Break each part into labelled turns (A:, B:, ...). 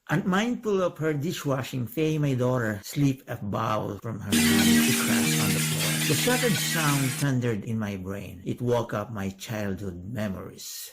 A: Unmindful of her dishwashing, Faye, my daughter, slipped a bowl from her hand to crash on the floor. The shattered sound thundered in my brain. It woke up my childhood memories.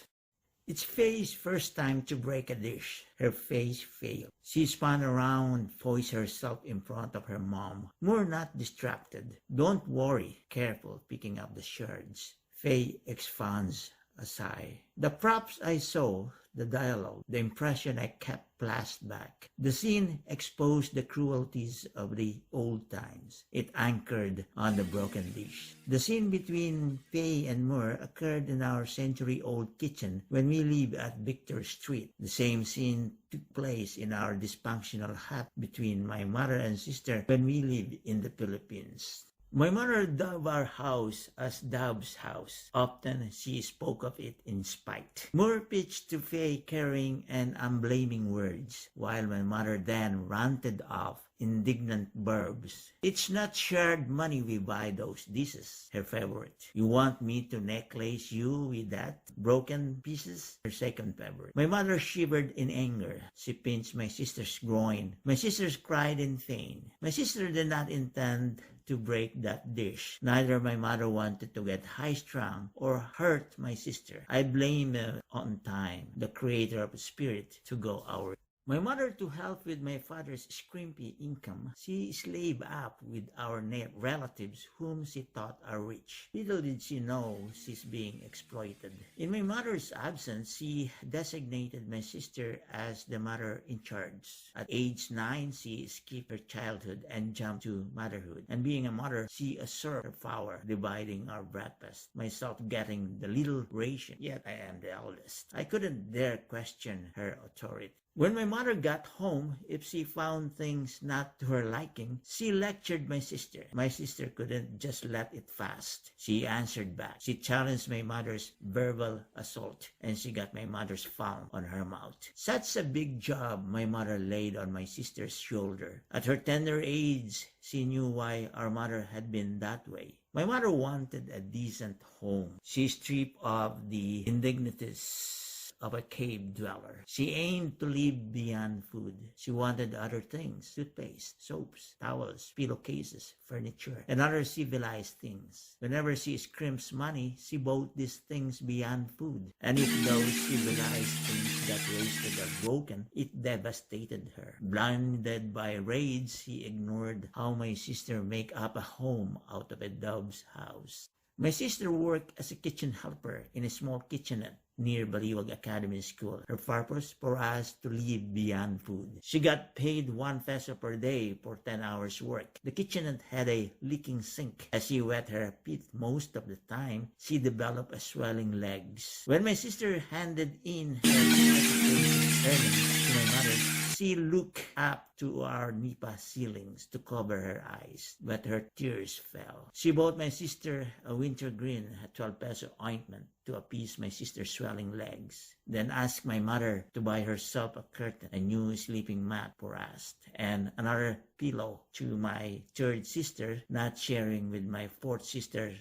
A: It's Faye's first time to break a dish. Her face failed. She spun around, poised herself in front of her mom. More not distracted. Don't worry. Careful picking up the shards. Faye expands a sigh. The props I saw, the dialogue, the impression I kept flashed back. The scene exposed the cruelties of the old times. It anchored on the broken dish. The scene between Faye and Moore occurred in our century-old kitchen when we lived at Victor Street. The same scene took place in our dysfunctional hut between my mother and sister when we lived in the Philippines. My mother dubbed our house as Dove's house. Often she spoke of it in spite. Moore pitched to Faye caring and unblaming words, while my mother then ranted off indignant verbs. It's not shared money we buy those dishes, her favorite. You want me to necklace you with that? Broken pieces, her second favorite. My mother shivered in anger. She pinched my sister's groin. My sisters cried in pain. My sister did not intend to break that dish. Neither my mother wanted to get high-strung or hurt my sister. I blame on time, the creator of spirit, to go our. My mother, to help with my father's scrimpy income, she slaved up with our relatives whom she thought are rich. Little did she know she's being exploited. In my mother's absence, she designated my sister as the mother in charge. At age 9, she skipped her childhood and jumped to motherhood. And being a mother, she asserted her power, dividing our breakfast, myself getting the little ration, yet I am the eldest. I couldn't dare question her authority. When my mother got home, if she found things not to her liking, she lectured my sister. My sister couldn't just let it fast. She answered back. She challenged my mother's verbal assault, and she got my mother's palm on her mouth. Such a big job my mother laid on my sister's shoulder. At her tender age, she knew why our mother had been that way. My mother wanted a decent home. She stripped of the indignities of a cave dweller. She aimed to live beyond food. She wanted other things: toothpaste, soaps, towels, pillowcases, furniture, and other civilized things. Whenever she scrimps money, she bought these things beyond food. And if those civilized things got wasted or broken, it devastated her. Blinded by rage, she ignored how my sister make up a home out of a Dove's house. My sister worked as a kitchen helper in a small kitchenette near Baliwag Academy School. Her purpose for us to live beyond food. She got paid 1 peso per day for 10 hours work. The kitchenette had a leaking sink. As she wet her feet most of the time, she developed a swelling legs. When my sister handed in her earnings to my mother, she looked up to our nipa ceilings to cover her eyes, but her tears fell. She bought my sister a wintergreen, a 12 peso ointment to appease my sister's swelling legs, then asked my mother to buy herself a curtain, a new sleeping mat for us, and another pillow to my third sister, not sharing with my fourth sister.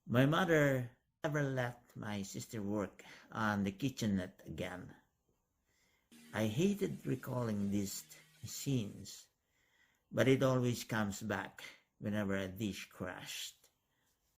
A: My mother never let my sister work on the kitchenette again. I hated recalling these scenes, but it always comes back whenever a dish crashed.